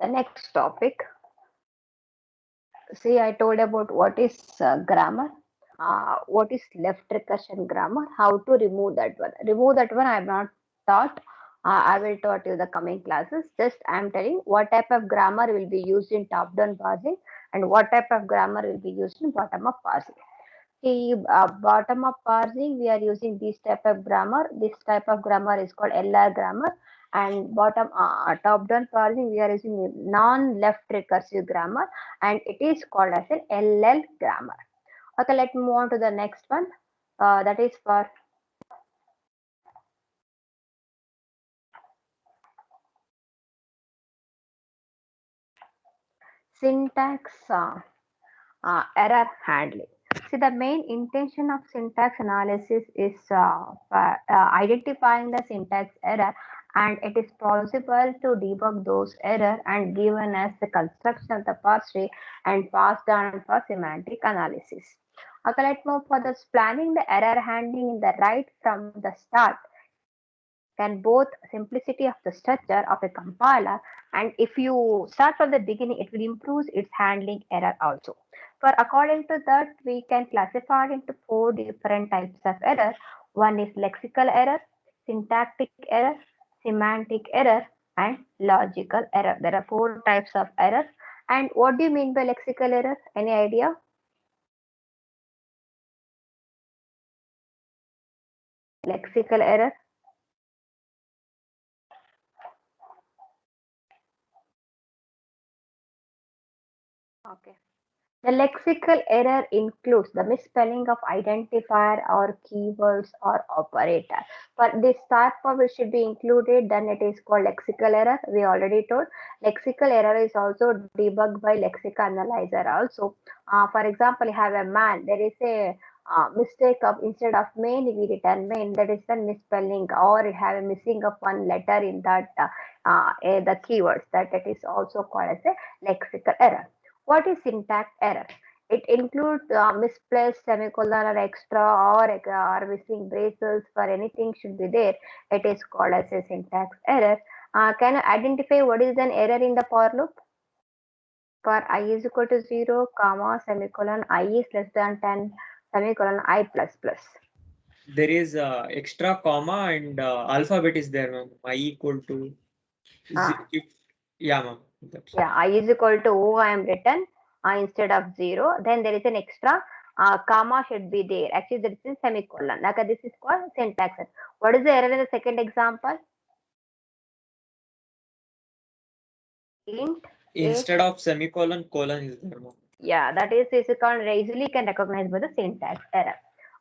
The next topic. See, I told about what is grammar, what is left recursion grammar, how to remove that one. Remove that one I have not taught. I will taught you the coming classes. Just I am telling what type of grammar will be used in top-down parsing and what type of grammar will be used in bottom-up parsing. See, bottom-up parsing, we are using this type of grammar. This type of grammar is called LR grammar. And top-down parsing, we are using non-left recursive grammar, and it is called as an LL grammar. Okay, let's move on to the next one. That is for syntax error handling. See, the main intention of syntax analysis is identifying the syntax error, and it is possible to debug those error and given as the construction of the parse tree and passed on for semantic analysis. Okay, let's move for this planning the error handling in the right from the start can both simplicity of the structure of a compiler, and if you start from the beginning it will improve its handling error also. For according to that we can classify it into four different types of error. One is lexical error, syntactic error, semantic error, and logical error. There are four types of error. And what do you mean by lexical error? Any idea? Lexical error. Okay. The lexical error includes the misspelling of identifier or keywords or operator. For this type of it should be included, then it is called lexical error. We already told lexical error is also debugged by lexical analyzer also. For example, you have a man, there is a mistake of instead of main we return main, that is the misspelling, or it have a missing of one letter in that the keywords, that it is also called as a lexical error. What is syntax error? It includes misplaced semicolon or extra or missing braces for anything should be there. It is called as a syntax error. Can you identify what is an error in the for loop? For I is equal to 0, comma, semicolon, I is less than 10, semicolon, I plus plus. There is extra comma and alphabet is there, ma'am. I equal to if, yeah, ma'am. Yeah, I is equal to O I am written instead of 0. Then there is an extra comma should be there. Actually, there is a semicolon. Like this is called syntax error. What is the error in the second example? Int Instead of semicolon, colon is there, ma'am. yeah, that is called easily can recognize by the syntax error.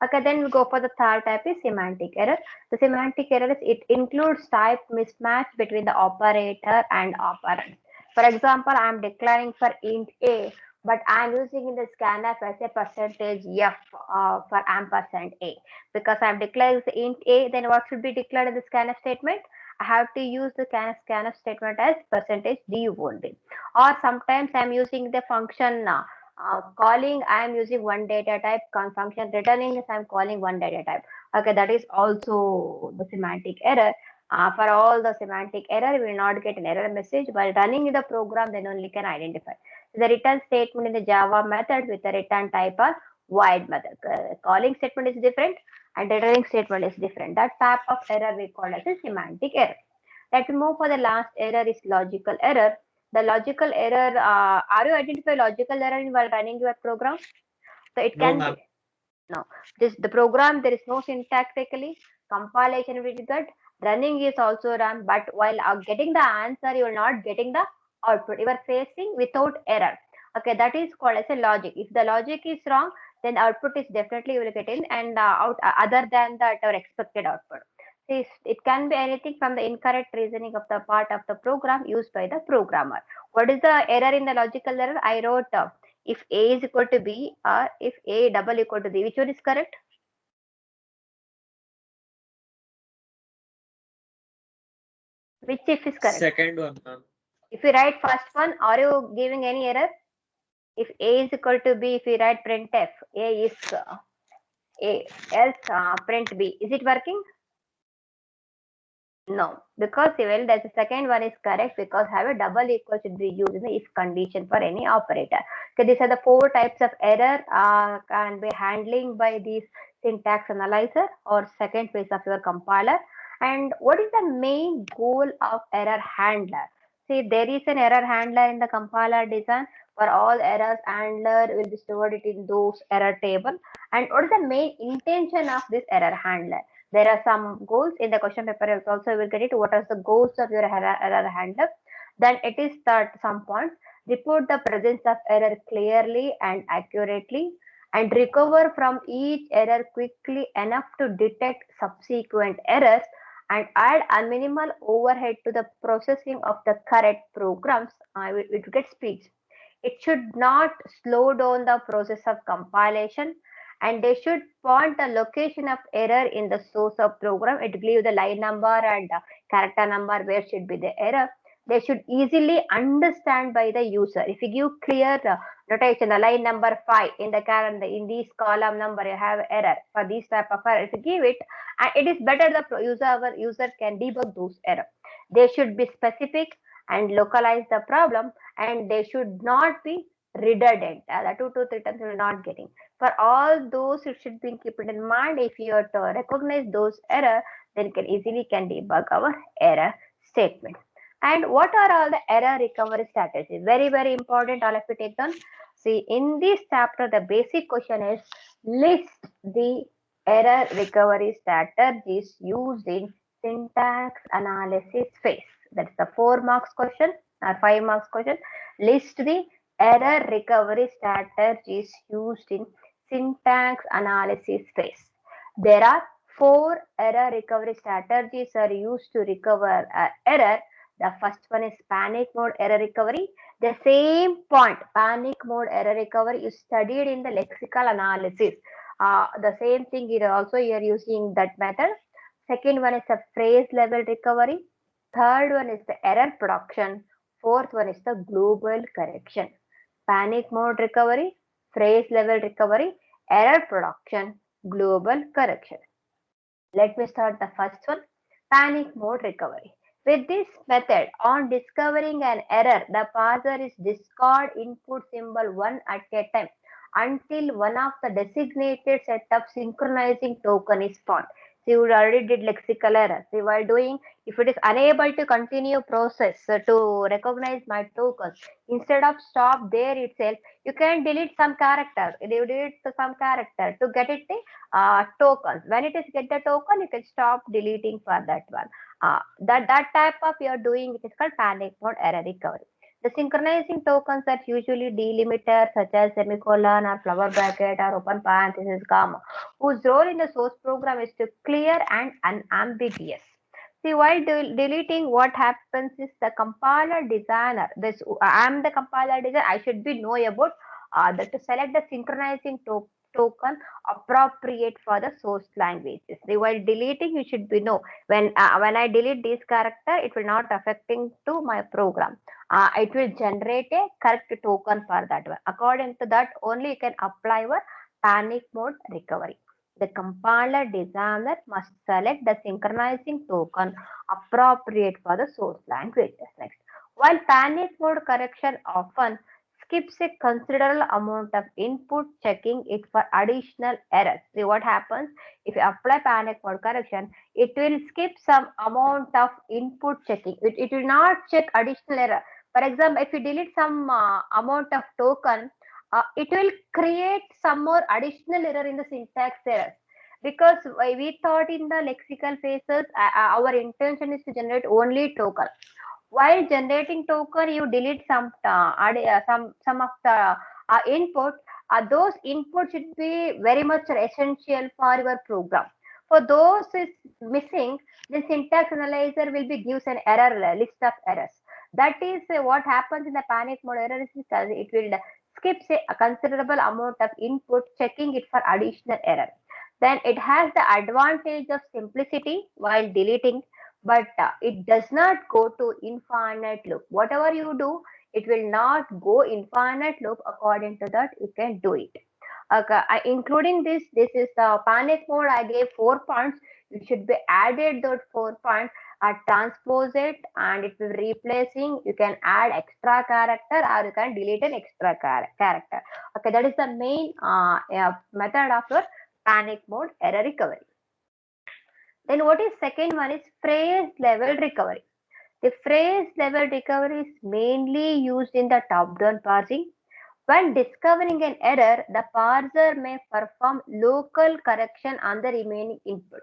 Okay, then we go for the third type is semantic error. The semantic error is it includes type mismatch between the operator and operand. For example, I am declaring for int a, but I am using in the scanf as a percentage f for ampersand a. Because I am declaring the int a, then what should be declared in the scanf statement? I have to use the scanf statement as percentage d only. Or sometimes I'm using the function calling, I'm using one data type, function returning is I'm calling one data type. Okay, that is also the semantic error. For all the semantic error, we will not get an error message. While running the program, then only can identify. The return statement in the Java method with the return type or void method. Calling statement is different and returning statement is different. That type of error we call as a semantic error. Let's move for the last error is logical error. The logical error, are you identify logical error while running your program? So it No, can be, ma'am. no, this the program, there is no syntactically, compilation will be good, running is also run, but while getting the answer, you are not getting the output. You are facing without error. Okay, that is called as a logic. If the logic is wrong, then output is definitely you will get in and out other than that our expected output. It can be anything from the incorrect reasoning of the part of the program used by the programmer. What is the error in the logical error? I wrote if A is equal to B or if A double equal to B. Which one is correct? Which if is correct? Second one, ma'am. If you write first one, are you giving any error? If A is equal to B, if you write printf, A is A, else print B. Is it working? No, because well, that's the second one is correct because have a double equal should be used in the if condition for any operator. Okay, these are the four types of error can be handling by this syntax analyzer or second phase of your compiler. And what is the main goal of error handler? See, there is an error handler in the compiler design. For all errors, handler will be stored it in those error table. And what is the main intention of this error handler? There are some goals in the question paper also will get it. What are the goals of your error handler? Then it is that some points report the presence of error clearly and accurately and recover from each error quickly enough to detect subsequent errors and add a minimal overhead to the processing of the correct programs. It gets speeds. It should not slow down the process of compilation and they should point the location of error in the source of program. It gives the line number and character number where should be the error. They should easily understand by the user. If you give clear notation, the line number 5 in the in this column number you have error for this type of error. If you give it, it is better the our user can debug those error. They should be specific and localize the problem and they should not be redundant. The 2 to 3 times you will not getting. For all those, it should be kept in mind. If you are to recognize those error, then you can easily can debug our error statement. And what are all the error recovery strategies? Very, very important. All of you take them. See, in this chapter, the basic question is list the error recovery strategies used in syntax analysis phase. That's the 4 marks question or 5 marks question. List the error recovery strategies used in syntax analysis phase. There are 4 error recovery strategies are used to recover error. The first one is panic mode error recovery. The same point, panic mode error recovery, is studied in the lexical analysis. The same thing here also you are using that method. Second one is the phrase level recovery. Third one is the error production. Fourth one is the global correction. Panic mode recovery, phrase level recovery, error production, global correction. Let me start the first one, panic mode recovery. With this method, on discovering an error, the parser is discard input symbol one at a time until one of the designated set of synchronizing token is found. So you already did lexical error. So while doing, if it is unable to continue process to recognize my tokens, instead of stop there itself, you can delete some character. You delete some character to get it the tokens. When it is get the token, you can stop deleting for that one. That type of you're doing it is called panic mode error recovery. The synchronizing tokens are usually delimiters such as semicolon or flower bracket or open parenthesis comma, whose role in the source program is to clear and unambiguous. See, while deleting, what happens is the compiler designer. This I am the compiler designer. I should be know about that to select the synchronizing token appropriate for the source languages. See, while deleting, you should be know when I delete this character, it will not affecting to my program. It will generate a correct token for that one. According to that, only you can apply your panic mode recovery. The compiler designer must select the synchronizing token appropriate for the source languages. Next, while panic mode correction often skips a considerable amount of input checking it for additional errors. See what happens if you apply panic mode correction, it will skip some amount of input checking. It will not check additional error. For example, if you delete some amount of token, it will create some more additional error in the syntax errors. Because we thought in the lexical phases, our intention is to generate only token. While generating token, you delete some of the input. Those inputs should be very much essential for your program. For those is missing, the syntax analyzer will be gives an error list of errors. That is what happens in the panic mode error is it will skip say, a considerable amount of input, checking it for additional error. Then it has the advantage of simplicity while deleting, but it does not go to infinite loop. Whatever you do, it will not go infinite loop. According to that, you can do it. Okay, including this is the panic mode. I gave 4 points. You should be added those 4 points. transpose it, and it will replacing. You can add extra character or you can delete an extra character. Okay, that is the main method of your panic mode error recovery. Then what is second one is phrase level recovery. The phrase level recovery is mainly used in the top-down parsing. When discovering an error, the parser may perform local correction on the remaining input.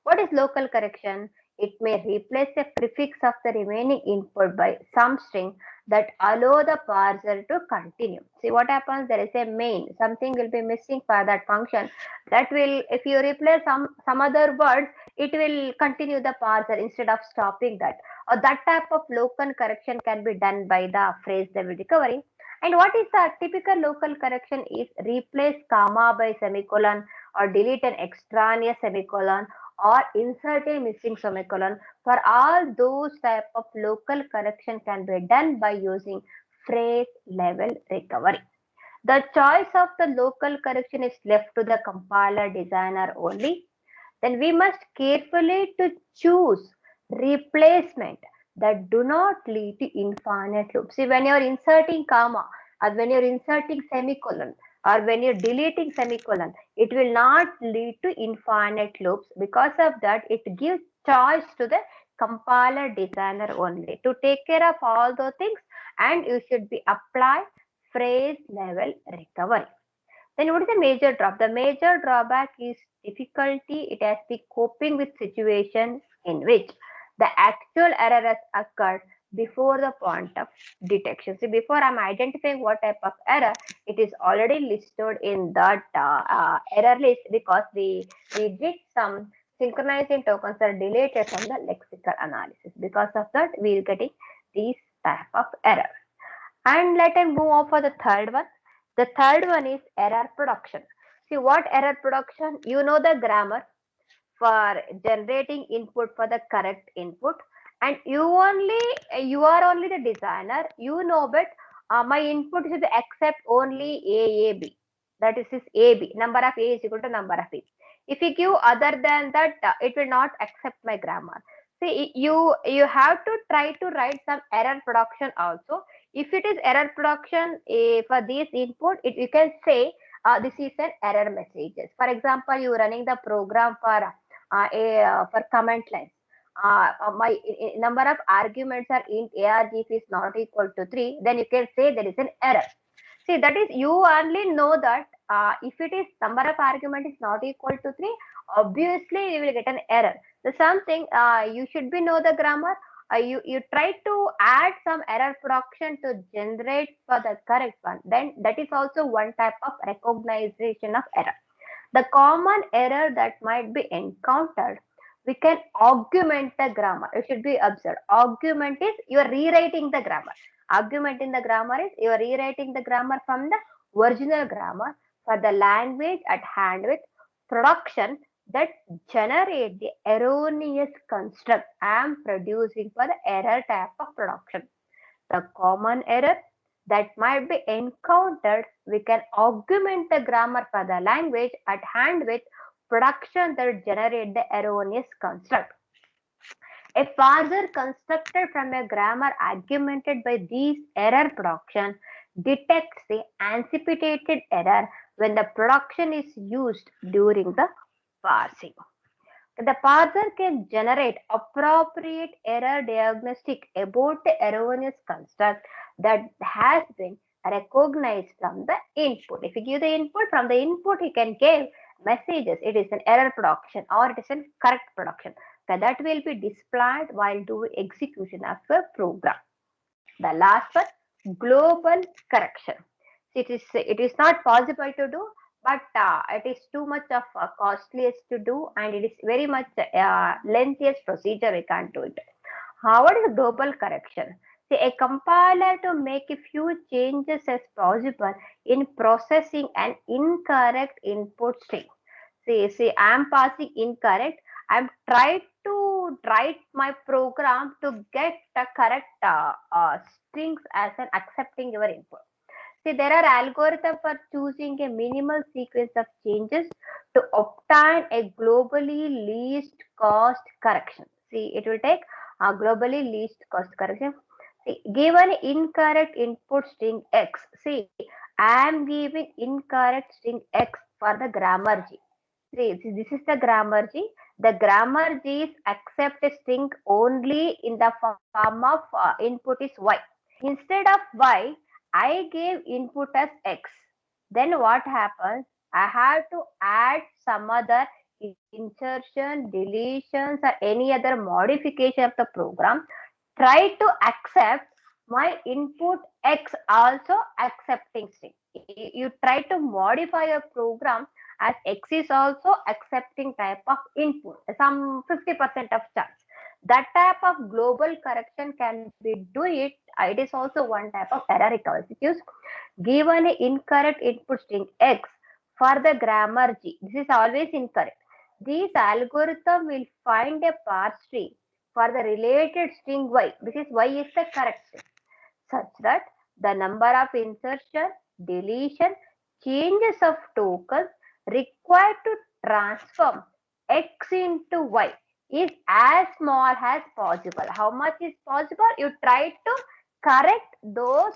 What is local correction? It may replace a prefix of the remaining input by some string that allow the parser to continue. See what happens? There is a main. Something will be missing for that function. That will, if you replace some other words, it will continue the parser instead of stopping that. Or that type of local correction can be done by the phrase level recovery. And what is the typical local correction is replace comma by semicolon or delete an extraneous semicolon or insert a missing semicolon. For all those type of local correction can be done by using phrase level recovery. The choice of the local correction is left to the compiler designer only. Then we must carefully to choose replacement that do not lead to infinite loops. See, when you're inserting comma or when you're inserting semicolon or when you're deleting semicolon, it will not lead to infinite loops. Because of that, it gives choice to the compiler designer only to take care of all those things, and you should be apply phrase level recovery. Then what is the major drop? The major drawback is difficulty. It has been coping with situations in which the actual error has occurred before the point of detection. So before I'm identifying what type of error, it is already listed in that error list because we did some synchronizing tokens are deleted from the lexical analysis. Because of that, we will getting these type of error. And let us move on for the third one. The third one is error production. See what error production? You know the grammar for generating input for the correct input, and you are only the designer. You know, but my input should accept only A, that is AB. Number of A is equal to number of B. If you give other than that, it will not accept my grammar. See, you have to try to write some error production also. If it is error production for this input, you can say this is an error messages. For example, you running the program for comment lines. My number of arguments are int argf is not equal to 3, then you can say there is an error. See, that is you only know that if it is number of argument is not equal to 3, obviously you will get an error. The something you should be know the grammar. You try to add some error production to generate for the correct one. Then that is also one type of recognition of error. The common error that might be encountered, we can augment the grammar. It should be observed. Augment is you are rewriting the grammar. Argument in the grammar is you are rewriting the grammar from the original grammar for the language at hand with production that generate the erroneous construct I am producing for the error type of production. The common error that might be encountered, we can augment the grammar for the language at hand with production that generate the erroneous construct. A parser constructed from a grammar augmented by these error production detects the anticipated error when the production is used during the parsing. The parser can generate appropriate error diagnostic about the erroneous construct that has been recognized from the input. If you give the input, from the input you can give messages. It is an error production or it is a correct production. That will be displayed while doing execution of a program. The last one, global correction. It is not possible to do, but it is too much of costliest to do, and it is very much lengthiest procedure. We can't do it. What is global correction? See, a compiler to make a few changes as possible in processing an incorrect input string. See, I am passing incorrect. I'm trying to write my program to get the correct strings as an accepting your input. See, there are algorithms for choosing a minimal sequence of changes to obtain a globally least cost correction. See, it will take a globally least cost correction. See, given incorrect input string X. See, I am giving incorrect string X for the grammar G. See, this is the grammar G. The grammar G is accept a string only in the form of input is Y. Instead of Y, I gave input as X. Then what happens? I have to add some other insertion, deletions, or any other modification of the program. Try to accept my input X also accepting string. You try to modify your program as X is also accepting type of input, some 50% of chance. That type of global correction can be do it. It is also one type of error recovery. Because given an incorrect input string X for the grammar G, this is always incorrect. This algorithm will find a parse tree for the related string Y. This is Y is the correct string, such that the number of insertion, deletion, changes of tokens required to transform X into Y is as small as possible. How much is possible? You try to correct those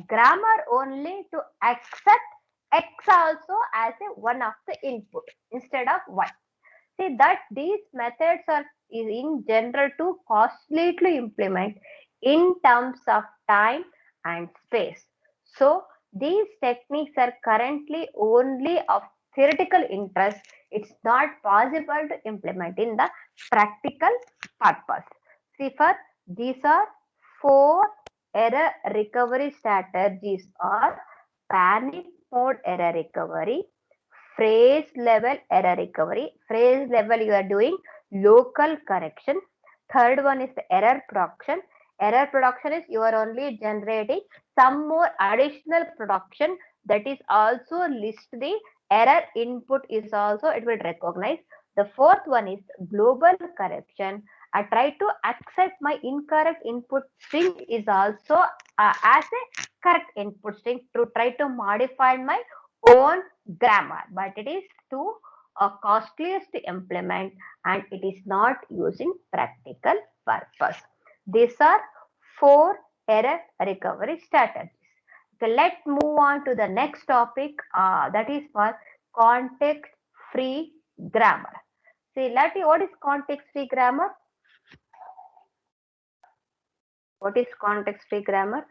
grammar only to accept X also as a one of the input instead of Y. See that these methods are is in general too costly to implement in terms of time and space. So these techniques are currently only of theoretical interest. It's not possible to implement in the practical purpose. See, for these are four error recovery strategies or panic mode error recovery, phrase level error recovery. Phrase level you are doing local correction. Third one is the error production. Error production is you are only generating some more additional production that is also list the error input is also it will recognize. The fourth one is global correction. I try to accept my incorrect input string is also as a correct input string to try to modify my own grammar, but it is too costliest to implement and it is not used in practical purpose. These are four error recovery strategies. Okay, let's move on to the next topic that is for context free grammar. See, Lati, what is context free grammar? What is context free grammar?